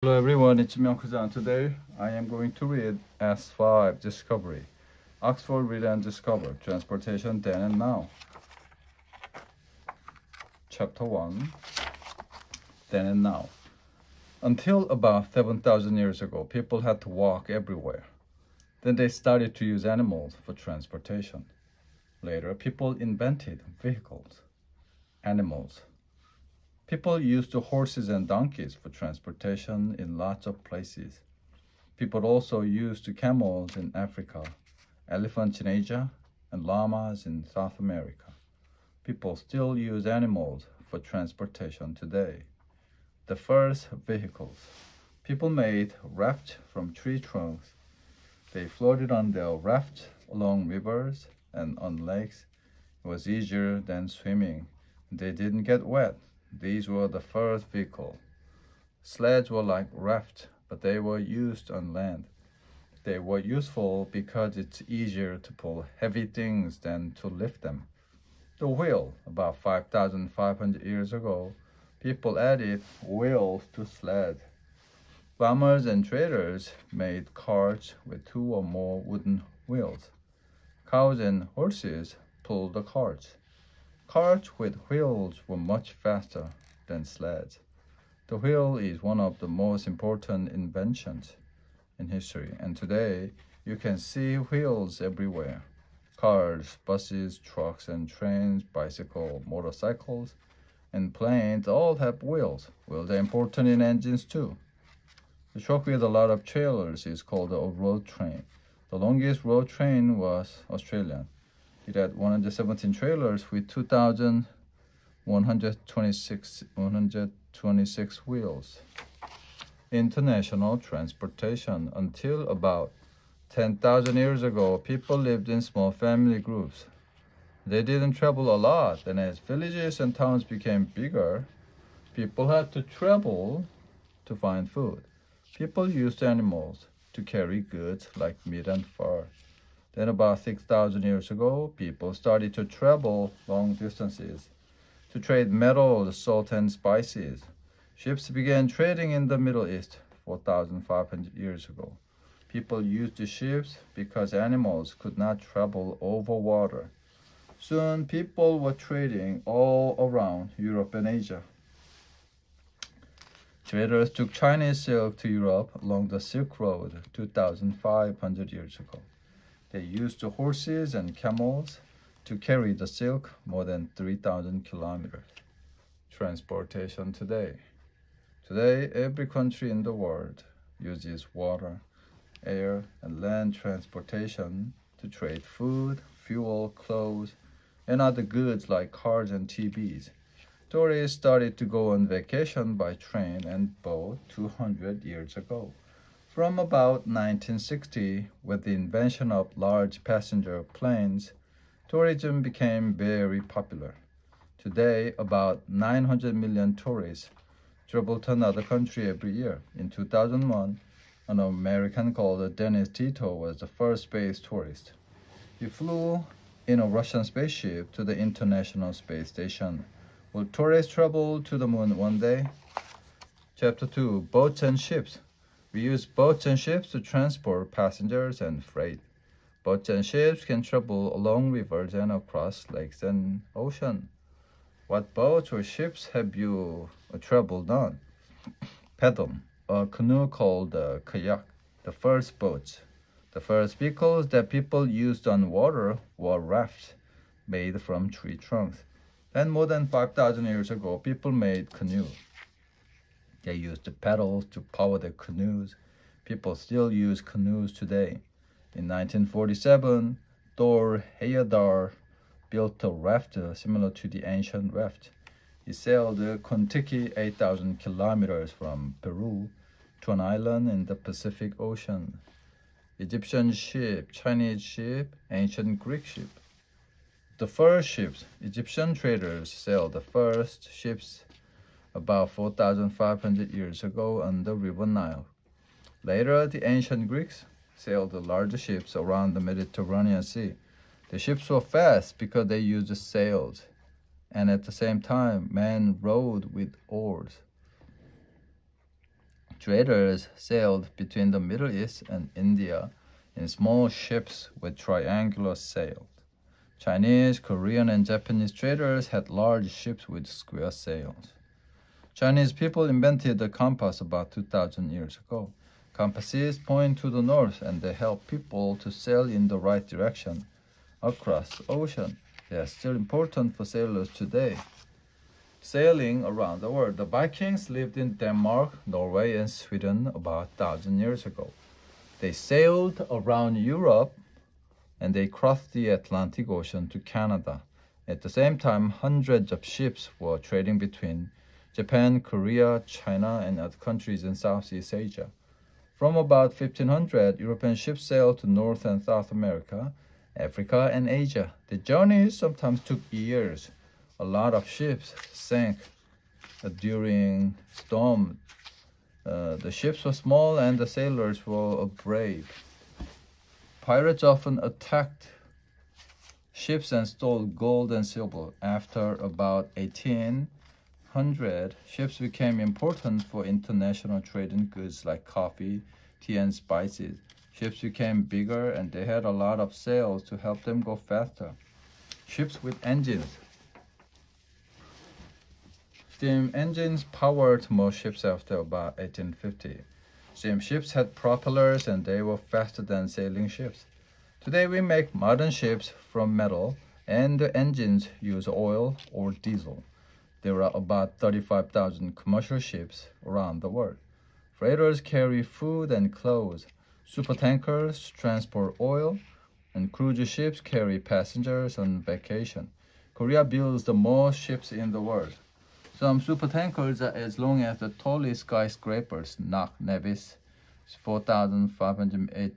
Hello everyone, it's Myung-Kuzan. Today I am going to read S5 Discovery. Oxford Read and Discover, Transportation Then and Now. Chapter 1, Then and Now. Until about 7,000 years ago, people had to walk everywhere. Then they started to use animals for transportation. Later, people invented vehicles, animals. People used horses and donkeys for transportation in lots of places. People also used camels in Africa, elephants in Asia, and llamas in South America. People still use animals for transportation today. The first vehicles. People made rafts from tree trunks. They floated on their rafts along rivers and on lakes. It was easier than swimming. They didn't get wet. These were the first vehicle. Sleds were like rafts, but they were used on land. They were useful because it's easier to pull heavy things than to lift them. The wheel. About 5,500 years ago, people added wheels to sleds. Farmers and traders made carts with 2 or more wooden wheels. Cows and horses pulled the carts. Carts with wheels were much faster than sleds. The wheel is one of the most important inventions in history, and today you can see wheels everywhere. Cars, buses, trucks and trains, bicycles, motorcycles, and planes all have wheels. Wheels are important in engines too. The truck with a lot of trailers is called a road train. The longest road train was Australian. It had 117 trailers with 2,126 wheels. International transportation. Until about 10,000 years ago, people lived in small family groups. They didn't travel a lot, and as villages and towns became bigger, people had to travel to find food. People used animals to carry goods like meat and fur. Then about 6,000 years ago, people started to travel long distances to trade metals, salt, and spices. Ships began trading in the Middle East 4,500 years ago. People used the ships because animals could not travel over water. Soon, people were trading all around Europe and Asia. Traders took Chinese silk to Europe along the Silk Road 2,500 years ago. They used horses and camels to carry the silk more than 3,000 kilometers. Transportation today. Today, every country in the world uses water, air, and land transportation to trade food, fuel, clothes, and other goods like cars and TVs. Tourists started to go on vacation by train and boat 200 years ago. From about 1960, with the invention of large passenger planes, tourism became very popular. Today, about 900 million tourists travel to another country every year. In 2001, an American called Dennis Tito was the first space tourist. He flew in a Russian spaceship to the International Space Station. Will tourists travel to the moon one day? Chapter 2, Boats and Ships. We use boats and ships to transport passengers and freight. Boats and ships can travel along rivers and across lakes and oceans. What boats or ships have you traveled on? Paddle, a canoe called a kayak. The first boats. The first vehicles that people used on water were rafts made from tree trunks. Then more than 5,000 years ago, people made canoes. They used the paddles to power their canoes. People still use canoes today. In 1947, Thor Heyerdahl built a raft similar to the ancient raft. He sailed Kon-Tiki 8,000 kilometers from Peru to an island in the Pacific Ocean. Egyptian ship, Chinese ship, ancient Greek ship. The first ships. Egyptian traders sailed the first ships about 4,500 years ago on the River Nile. Later, the ancient Greeks sailed the larger ships around the Mediterranean Sea. The ships were fast because they used sails, and at the same time, men rowed with oars. Traders sailed between the Middle East and India in small ships with triangular sails. Chinese, Korean, and Japanese traders had large ships with square sails. Chinese people invented the compass about 2,000 years ago. Compasses point to the north and they help people to sail in the right direction across the ocean. They are still important for sailors today. Sailing around the world. The Vikings lived in Denmark, Norway, and Sweden about 1,000 years ago. They sailed around Europe and they crossed the Atlantic Ocean to Canada. At the same time, hundreds of ships were trading between Japan, Korea, China, and other countries in Southeast Asia. From about 1500, European ships sailed to North and South America, Africa, and Asia. The journeys sometimes took years. A lot of ships sank during storm. The ships were small and the sailors were brave. Pirates often attacked ships and stole gold and silver. After about 1800, ships became important for international trade in goods like coffee, tea, and spices. Ships became bigger and they had a lot of sails to help them go faster. Ships with engines. Steam engines powered most ships after about 1850. Steam ships had propellers and they were faster than sailing ships. Today we make modern ships from metal and the engines use oil or diesel. There are about 35,000 commercial ships around the world. Freighters carry food and clothes. Supertankers transport oil, and cruise ships carry passengers on vacation. Korea builds the most ships in the world. Some supertankers are as long as the tallest skyscrapers. Knock Nevis is 4,508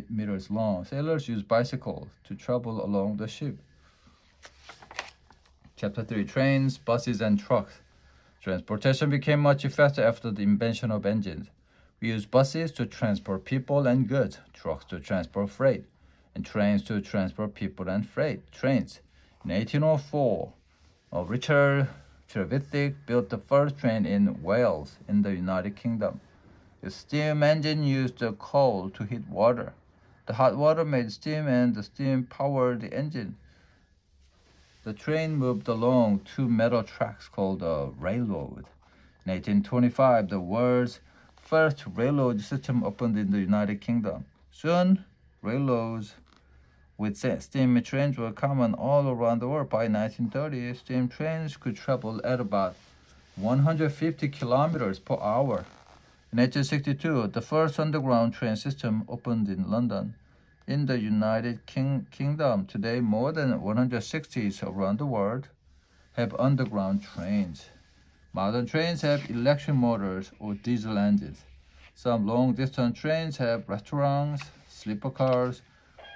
meters long. Sailors use bicycles to travel along the ship. Chapter 3. Trains, buses, and trucks. Transportation became much faster after the invention of engines. We use buses to transport people and goods, trucks to transport freight, and trains to transport people and freight. Trains. In 1804, Richard Trevithick built the first train in Wales in the United Kingdom. The steam engine used coal to heat water. The hot water made steam and the steam powered the engine. The train moved along two metal tracks called a railroad. In 1825, the world's first railroad system opened in the United Kingdom. Soon, railroads with steam trains were common all around the world. By 1930, steam trains could travel at about 150 kilometers per hour. In 1862, the first underground train system opened in London. In the United Kingdom, today more than 100 cities around the world have underground trains. Modern trains have electric motors or diesel engines. Some long-distance trains have restaurants, sleeper cars,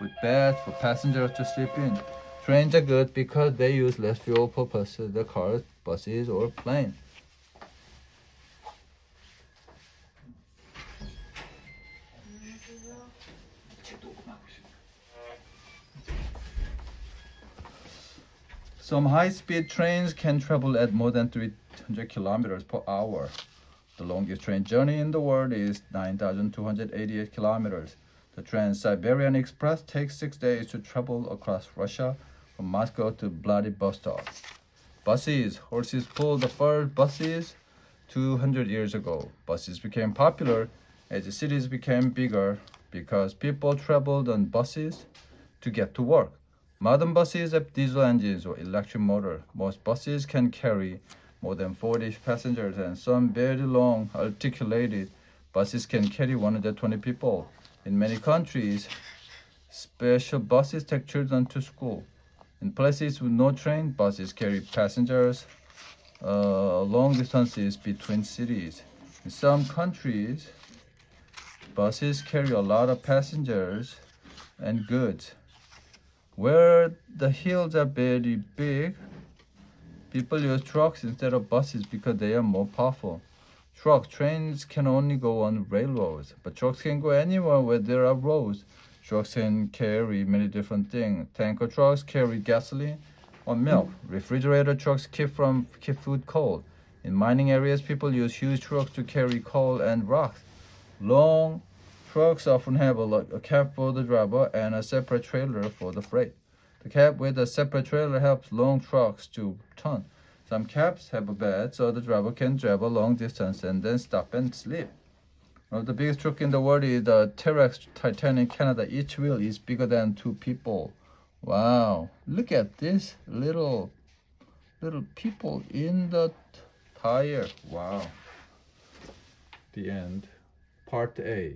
with beds for passengers to sleep in. Trains are good because they use less fuel per person than cars, buses, or planes. Some high-speed trains can travel at more than 300 kilometers per hour. The longest train journey in the world is 9,288 kilometers. The Trans-Siberian Express takes 6 days to travel across Russia from Moscow to Vladivostok. Buses. Horses pulled the first buses 200 years ago. Buses became popular as the cities became bigger because people traveled on buses to get to work. Modern buses have diesel engines or electric motor. Most buses can carry more than 40 passengers and some very long articulated buses can carry 120 people. In many countries, special buses take children to school. In places with no train, buses carry passengers long distances between cities. In some countries, buses carry a lot of passengers and goods. Where the hills are very big, people use trucks instead of buses because they are more powerful. Trains can only go on railroads, but trucks can go anywhere where there are roads. Trucks can carry many different things. Tanker trucks carry gasoline or milk. Refrigerator trucks keep food cold. In mining areas, people use huge trucks to carry coal and rocks. Long trucks often have a cab for the driver and a separate trailer for the freight. The cab with a separate trailer helps long trucks to turn. Some cabs have a bed so the driver can drive a long distance and then stop and sleep. One of the biggest trucks in the world is the Terex Titan in Canada. Each wheel is bigger than 2 people. Wow, look at this little people in the tire. Wow. The end. Part A.